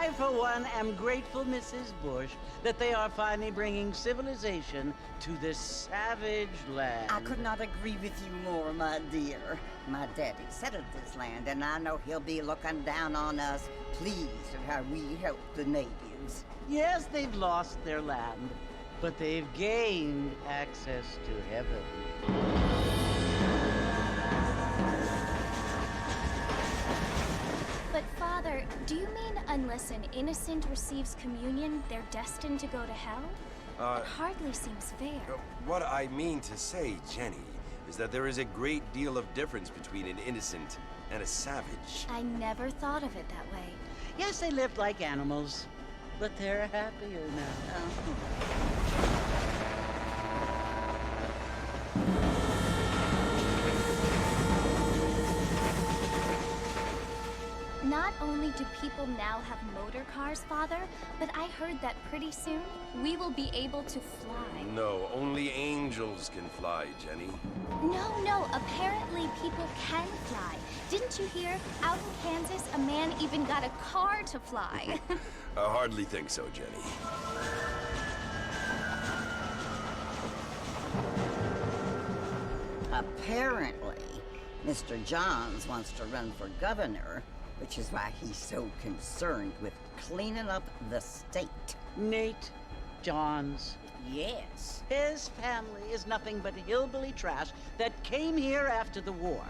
I, for one, am grateful, Mrs. Bush, that they are finally bringing civilization to this savage land. I could not agree with you more, my dear. My daddy settled this land, and I know he'll be looking down on us, pleased at how we help the natives. Yes, they've lost their land, but they've gained access to heaven. But Father, do you mean unless an innocent receives communion, they're destined to go to hell? It hardly seems fair. What I mean to say, Jenny, is that there is a great deal of difference between an innocent and a savage. I never thought of it that way. Yes, they lived like animals, but they're happier now. Not only do people now have motor cars, Father, but I heard that pretty soon we will be able to fly. No, only angels can fly, Jenny. No, apparently people can fly. Didn't you hear? Out in Kansas, a man even got a car to fly. I hardly think so, Jenny. Apparently, Mr. Johns wants to run for governor, which is why he's so concerned with cleaning up the state. Nate Johns. Yes. His family is nothing but hillbilly trash that came here after the war.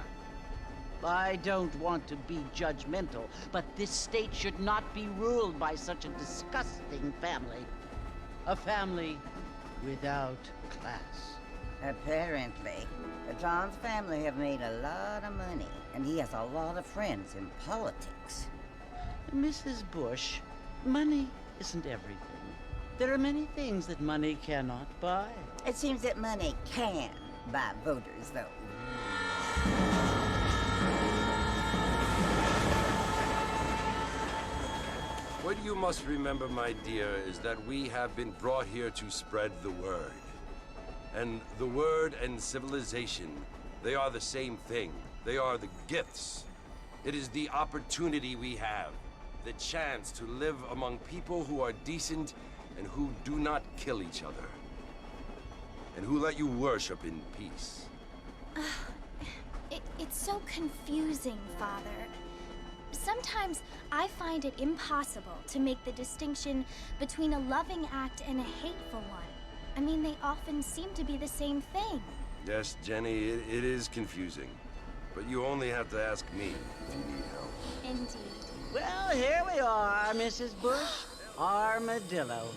I don't want to be judgmental, but this state should not be ruled by such a disgusting family. A family without class. Apparently, the Johns family have made a lot of money, and he has a lot of friends in politics. Mrs. Bush, money isn't everything. There are many things that money cannot buy. It seems that money can buy voters, though. What you must remember, my dear, is that we have been brought here to spread the word. And the word and civilization, they are the same thing. They are the gifts. It is the opportunity we have, the chance to live among people who are decent and who do not kill each other, and who let you worship in peace. It's so confusing, Father. Sometimes I find it impossible to make the distinction between a loving act and a hateful one. I mean, they often seem to be the same thing. Yes, Jenny, it is confusing. But you only have to ask me if you need help. Indeed. Well, here we are, Mrs. Bush. Armadillo.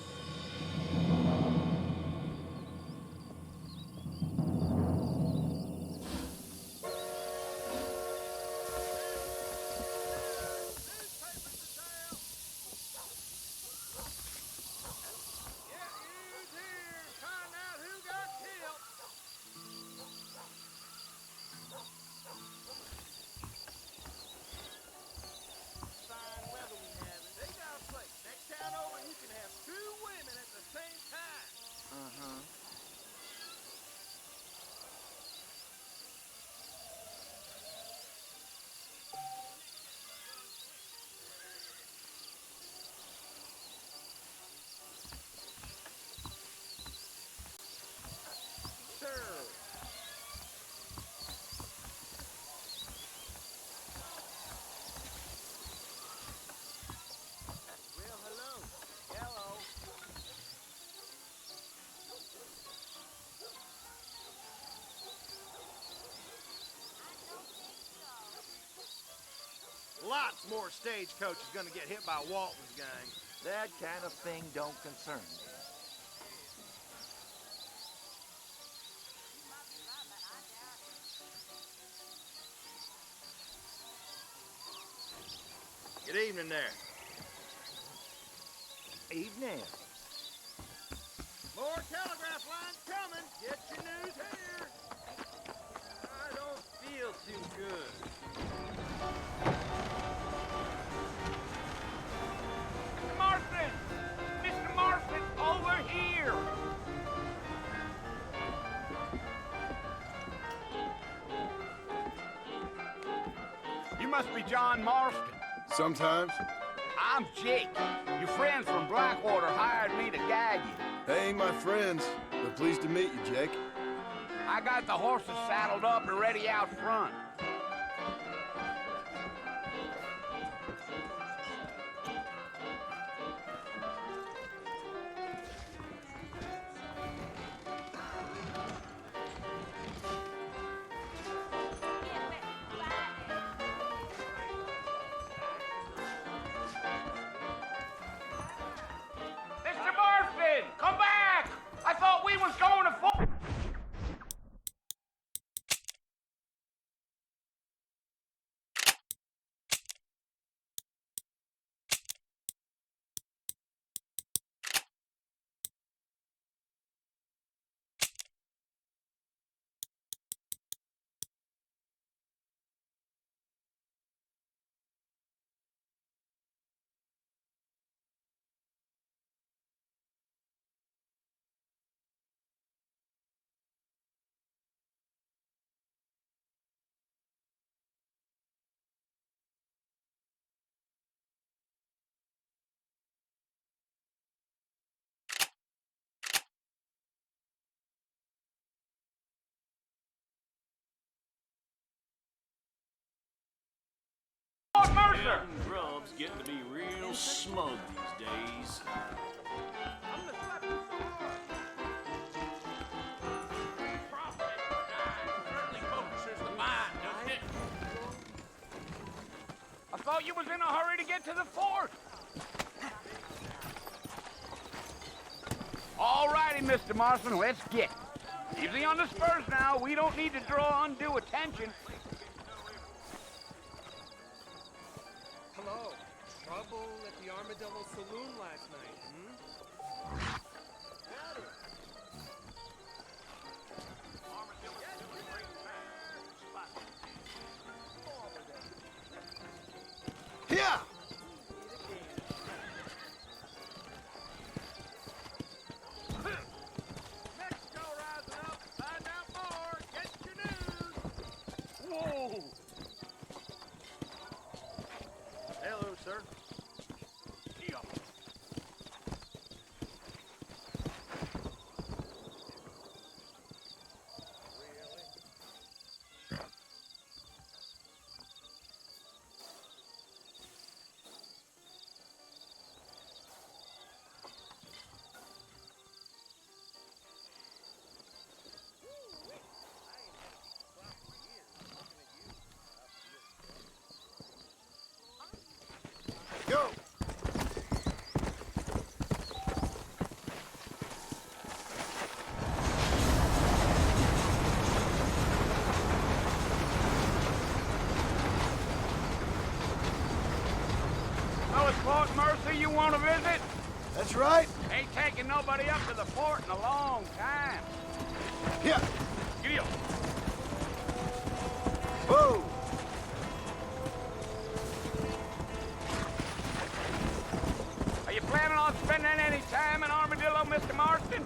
Lots more stagecoaches gonna get hit by Walton's gang. That kind of thing don't concern me. Good evening there. Evening. More telegraph lines coming. Get your news here. I don't feel too good. Marston! Mr. Marston, over here! You must be John Marston. Sometimes. I'm Jake. Your friends from Blackwater hired me to guide you. They ain't my friends, but pleased to meet you, Jake. I got the horses saddled up and ready out front. Mr. Marston, come back! I thought we was going to Fort... Mercer! Grub's getting to be real smug these days. I thought you was in a hurry to get to the fort. All righty, Mr. Marston, let's get. Easy on the spurs now. We don't need to draw undue attention. Hello. Trouble at the Armadillo Saloon last night, Yeah! Mexico rising up. Find out more. Get your news. Whoa! Hello, sir. Go! So it's Fort Mercer you want to visit? That's right. Ain't taking nobody up to the fort in a long time. Yeah! Giddy up. Whoa! Are you planning on spending any time in Armadillo, Mr. Marston?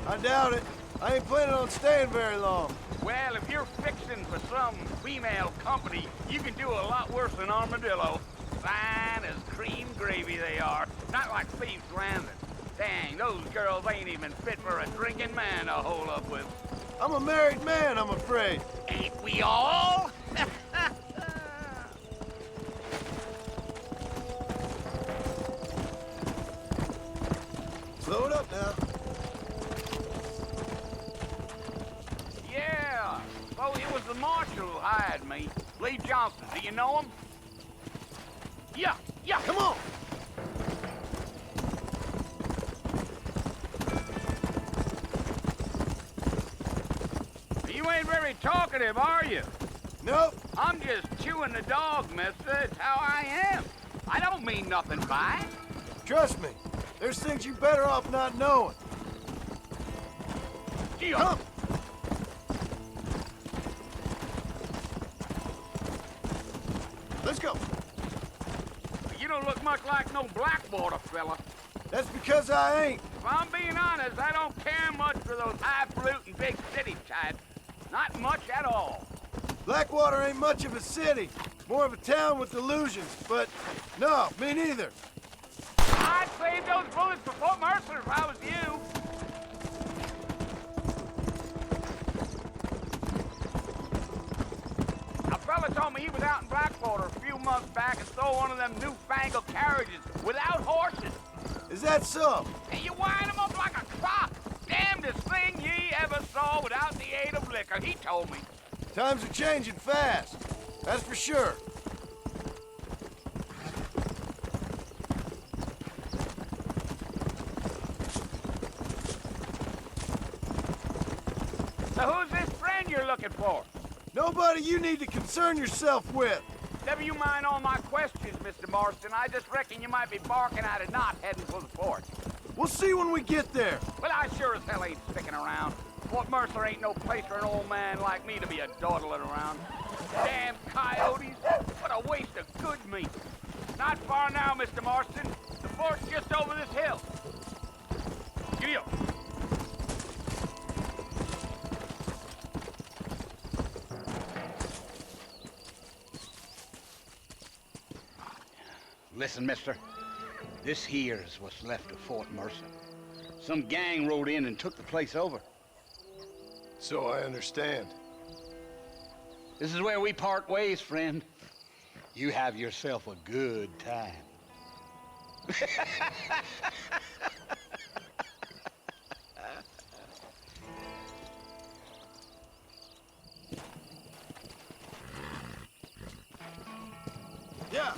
I doubt it. I ain't planning on staying very long. Well, if you're fixing for some female company, you can do a lot worse than Armadillo. Fine as cream gravy they are. Not like Thieves Landing. Dang, those girls ain't even fit for a drinking man to hole up with. I'm a married man, I'm afraid. Ain't we all? Slow it up now. Yeah. Oh, it was the marshal who hired me. Lee Johnson, do you know him? Yeah, yeah. Come on! You ain't very talkative, are you? Nope. I'm just chewing the dog, mister. It's how I am. I don't mean nothing by it. Trust me. There's things you better off not knowing. Gee, Come! Let's go. You don't look much like no Blackwater fella. That's because I ain't. If I'm being honest, I don't care much for those highfalutin big city types. Not much at all. Blackwater ain't much of a city. More of a town with illusions, but no, me neither. I'd save those bullets for Fort Mercer if I was you. A fella told me he was out in Blackwater a few months back and stole one of them newfangled carriages without horses. Is that so? And you wind them up like a clock. Damnedest thing ye ever saw without the aid of liquor, he told me. Times are changing fast. That's for sure. So who's this friend you're looking for? Nobody you need to concern yourself with. Never you mind all my questions, Mr. Marston. I just reckon you might be barking at a knot heading for the fort. We'll see when we get there. Well, I sure as hell ain't sticking around. Fort Mercer ain't no place for an old man like me to be a dawdling around. Damn coyotes! What a waste of good meat. Not far now, Mr. Marston. The fort's just over this hill. Giddy up. Listen, mister. This here's what's left of Fort Mercer. Some gang rode in and took the place over. So I understand. This is where we part ways, friend. You have yourself a good time. Yeah.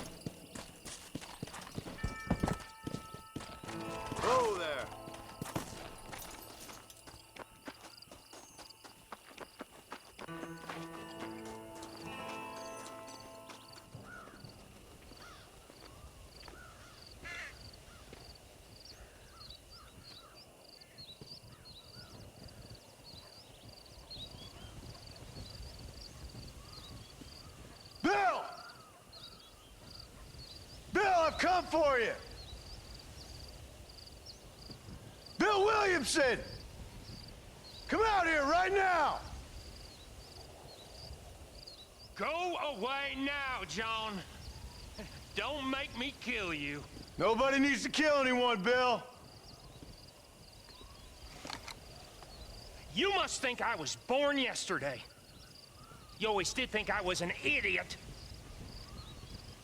Whoa there. Bill! Bill, I've come for you! Bill Williamson! Come out here right now! Go away now, John. Don't make me kill you. Nobody needs to kill anyone, Bill. You must think I was born yesterday. You always did think I was an idiot.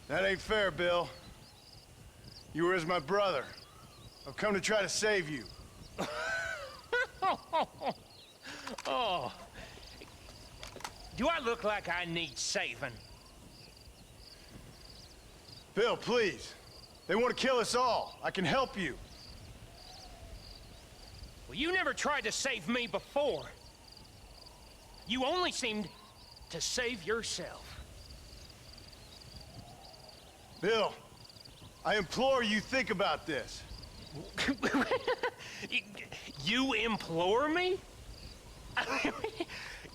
That ain't fair, Bill. You were as my brother. I've come to try to save you. Oh. Do I look like I need saving? Bill, please. They want to kill us all. I can help you. Well, you never tried to save me before. You only seemed to save yourself. Bill, I implore you think about this. You implore me?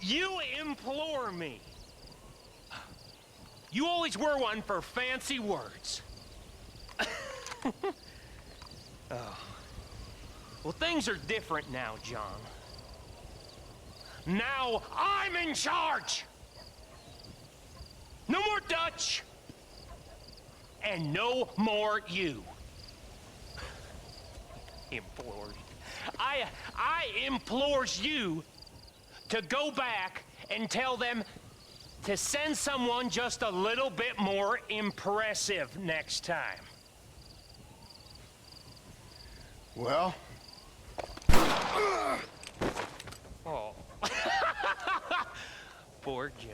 You implore me. You always were one for fancy words. Oh. Well, things are different now, John. Now I'm in charge! No more Dutch! And no more you. Implores. I implores you to go back and tell them to send someone just a little bit more impressive next time. Well? Oh. Poor John.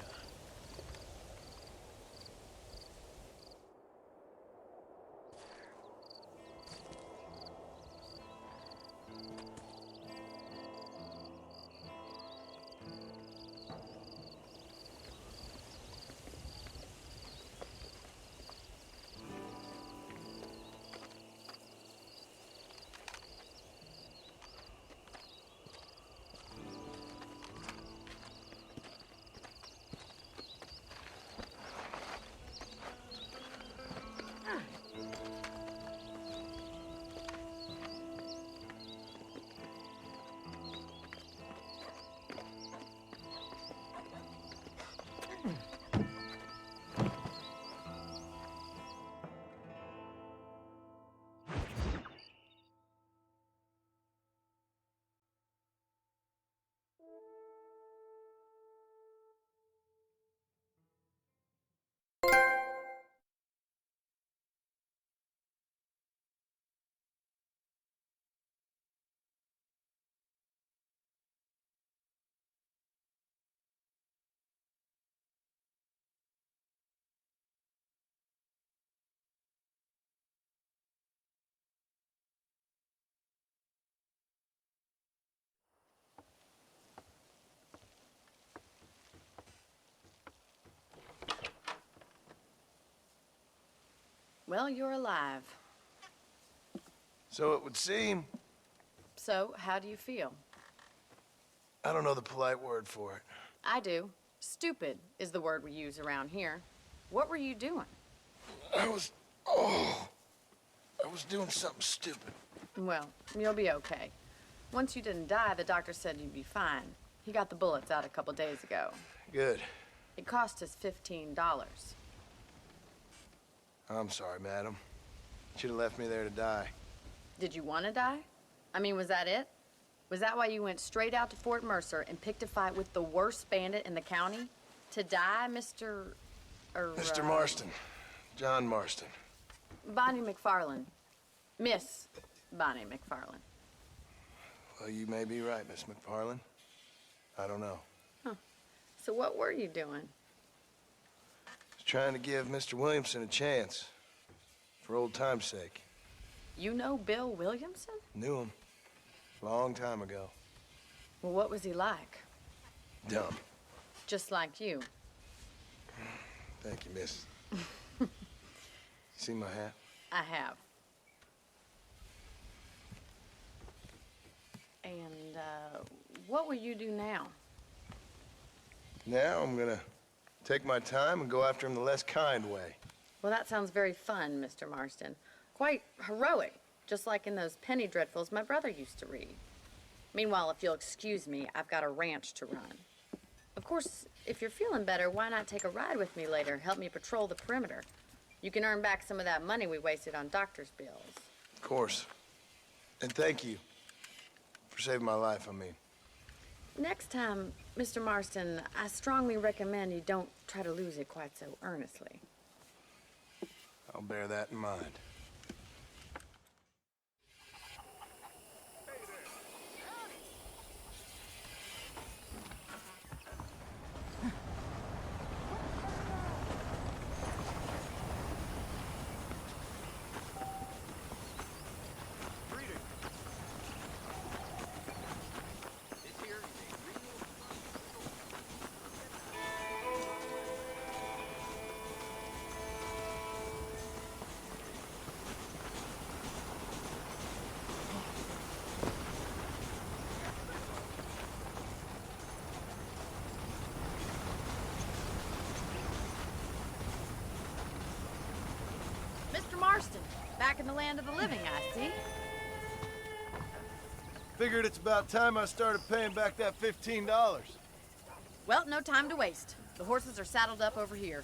Well, you're alive. So it would seem. So, how do you feel? I don't know the polite word for it. I do. Stupid is the word we use around here. What were you doing? I was doing something stupid. Well, you'll be okay. Once you didn't die, the doctor said you'd be fine. He got the bullets out a couple days ago. Good. It cost us $15. I'm sorry, madam. Should have left me there to die. Did you want to die? I mean, was that it? Was that why you went straight out to Fort Mercer and picked a fight with the worst bandit in the county? To die, Mr. Mr. Marston. John Marston. Bonnie McFarlane. Miss Bonnie McFarlane. Well, you may be right, Miss McFarlane. I don't know. Huh. So what were you doing? Just trying to give Mr. Williamson a chance. For old time's sake. You know Bill Williamson? Knew him. Long time ago. Well, what was he like? Dumb. Just like you. Thank you, miss. See my hat? I have. And, what will you do now? Now I'm gonna take my time and go after him the less kind way. Well, that sounds very fun, Mr. Marston. Quite heroic, just like in those penny dreadfuls my brother used to read. Meanwhile, if you'll excuse me, I've got a ranch to run. Of course, if you're feeling better, why not take a ride with me later? Help me patrol the perimeter. You can earn back some of that money we wasted on doctor's bills. Of course. And thank you for saving my life, I mean. Next time, Mr. Marston, I strongly recommend you don't try to lose it quite so earnestly. I'll bear that in mind. Marston, back in the land of the living, I see. Figured it's about time I started paying back that $15. Well, no time to waste. The horses are saddled up over here.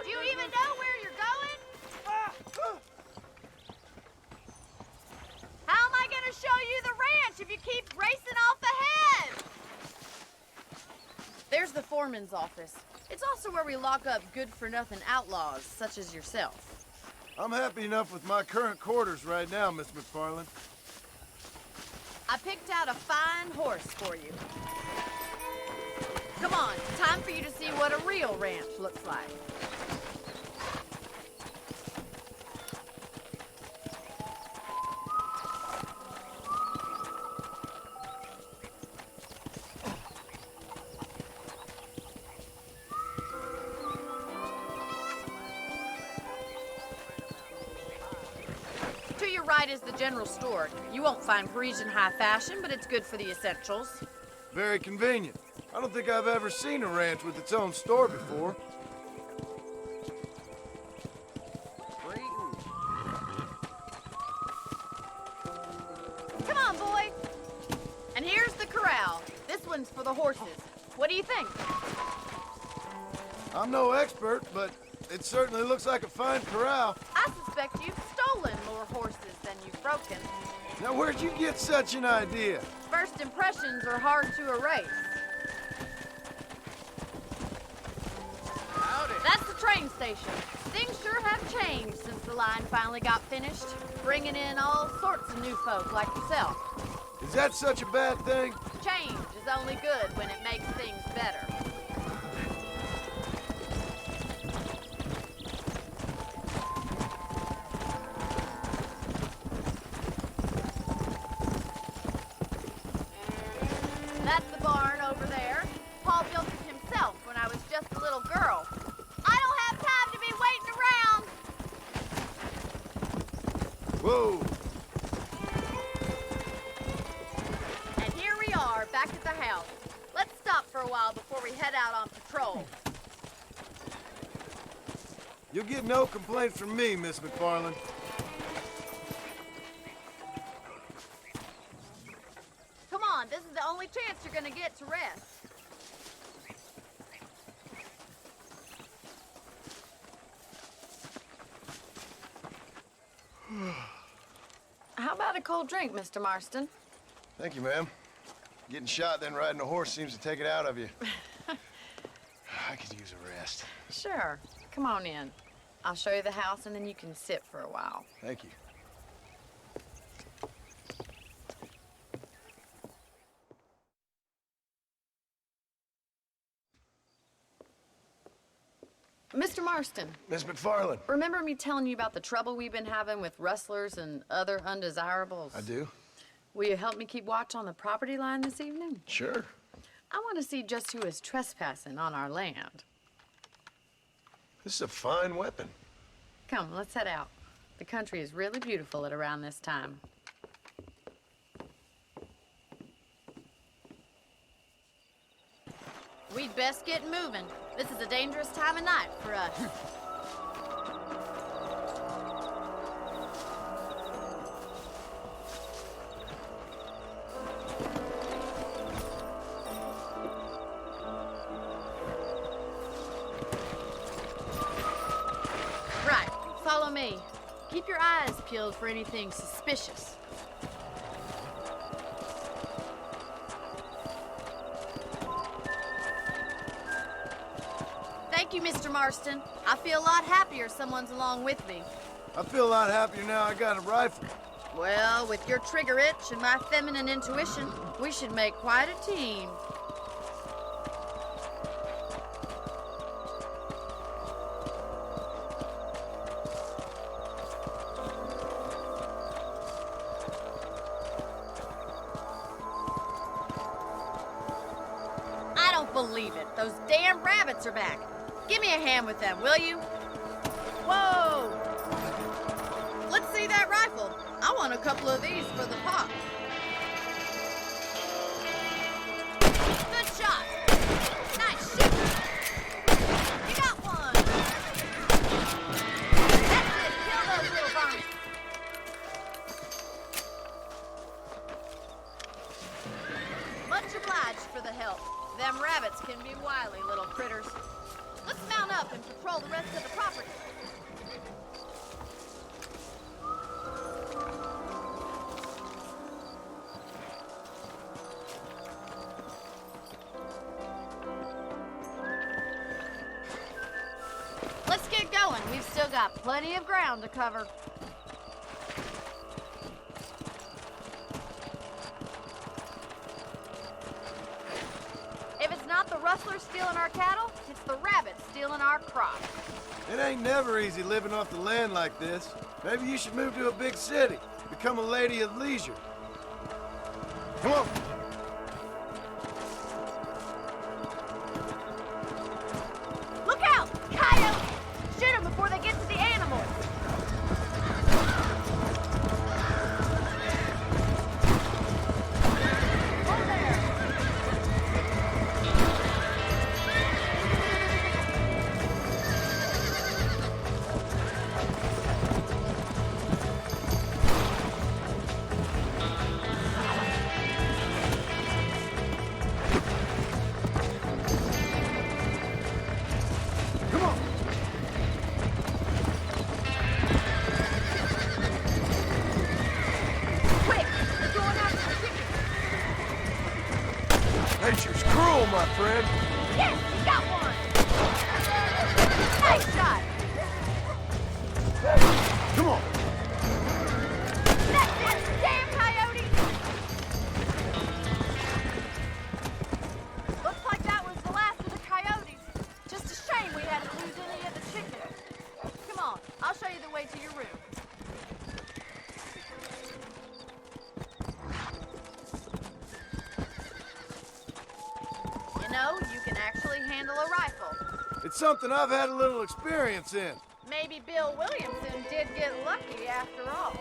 Do you even know where you're going? How am I going to show you the ranch if you keep racing off ahead? There's the foreman's office. It's also where we lock up good-for-nothing outlaws, such as yourself. I'm happy enough with my current quarters right now, Miss McFarlane. I picked out a fine horse for you. Come on, time for you to see what a real ranch looks like. To your right is the general store. You won't find Parisian high fashion, but it's good for the essentials. Very convenient. I don't think I've ever seen a ranch with its own store before. Come on, boy. And here's the corral. This one's for the horses. What do you think? I'm no expert, but it certainly looks like a fine corral. I suspect you've stolen more horses than you've broken. Now, where'd you get such an idea? First impressions are hard to erase. Howdy. That's the train station. Things sure have changed since the line finally got finished, bringing in all sorts of new folk like yourself. Is that such a bad thing? Change is only good when it makes things better. That's the barn over there. Paul built it himself when I was just a little girl. I don't have time to be waiting around. Whoa! And here we are, back at the house. Let's stop for a while before we head out on patrol. You'll get no complaints from me, Miss McFarland. Come on, this is the only chance you're gonna get to rest. How about a cold drink, Mr. Marston? Thank you, ma'am. Getting shot, then riding a horse seems to take it out of you. I could use a rest. Sure. Come on in. I'll show you the house, and then you can sit for a while. Thank you. Mr. Marston. Miss McFarland. Remember me telling you about the trouble we've been having with rustlers and other undesirables? I do. Will you help me keep watch on the property line this evening? Sure. I want to see just who is trespassing on our land. This is a fine weapon. Come, let's head out. The country is really beautiful at around this time. We'd best get moving. This is a dangerous time of night for us. Right, follow me. Keep your eyes peeled for anything suspicious. Thank you, Mr. Marston. I feel a lot happier someone's along with me. I feel a lot happier now I got a rifle. Well, with your trigger itch and my feminine intuition, we should make quite a team. I don't believe it. Those damn rabbits are back. Give me a hand with them, will you? Whoa! Let's see that rifle. I want a couple of these for the pop. Good shot. Nice shot. You got one. That's it. Kill those little varmints. Much obliged for the help. Them rabbits can be wily little critters. Let's mount up and patrol the rest of the property. Let's get going. We've still got plenty of ground to cover. If it's not the rustlers stealing our cattle, it's the rabbits stealing our crops. It ain't never easy living off the land like this. Maybe you should move to a big city. Become a lady of leisure. Come on. Look out! Coyotes! Shoot them before they get to the animals! Hold there! Nature's cruel, my friend. Yes, you got one! Nice shot! Come on. That's it, damn coyote! Looks like that was the last of the coyotes. Just a shame we had to lose any of the chickens. Come on, I'll show you the way to your room. handle a rifle? It's something I've had a little experience in. Maybe Bill Williamson did get lucky after all.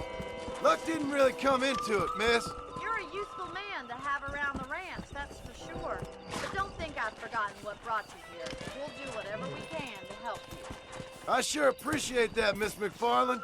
Luck didn't really come into it, miss. You're a useful man to have around the ranch, that's for sure. But don't think I've forgotten what brought you here. We'll do whatever we can to help you. I sure appreciate that, Miss McFarland.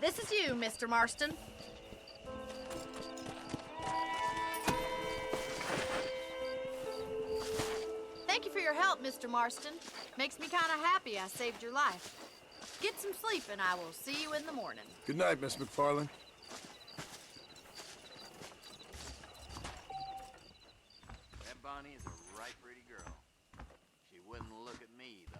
This is you, Mr. Marston. Thank you for your help, Mr. Marston. Makes me kind of happy I saved your life. Get some sleep and I will see you in the morning. Good night, Miss McFarland. That Bonnie is a right pretty girl. She wouldn't look at me, though.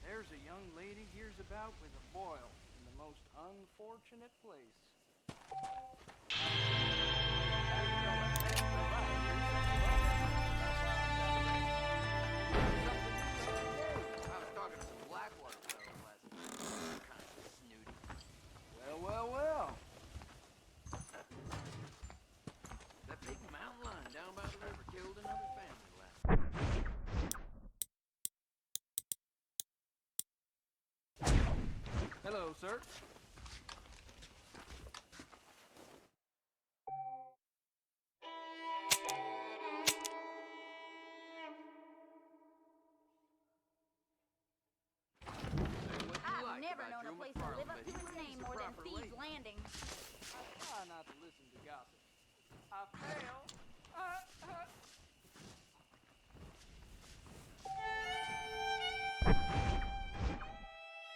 There's a young lady hears about with a boil in the most unfortunate place. I was talking to some Blackwater fellows last night. Kind of snooty. Well. That big mountain lion down by the river killed another family last night. Hello, sir. I've never known a place to live up to its name more than Thieves' Landing. I try not to listen to gossip. I fail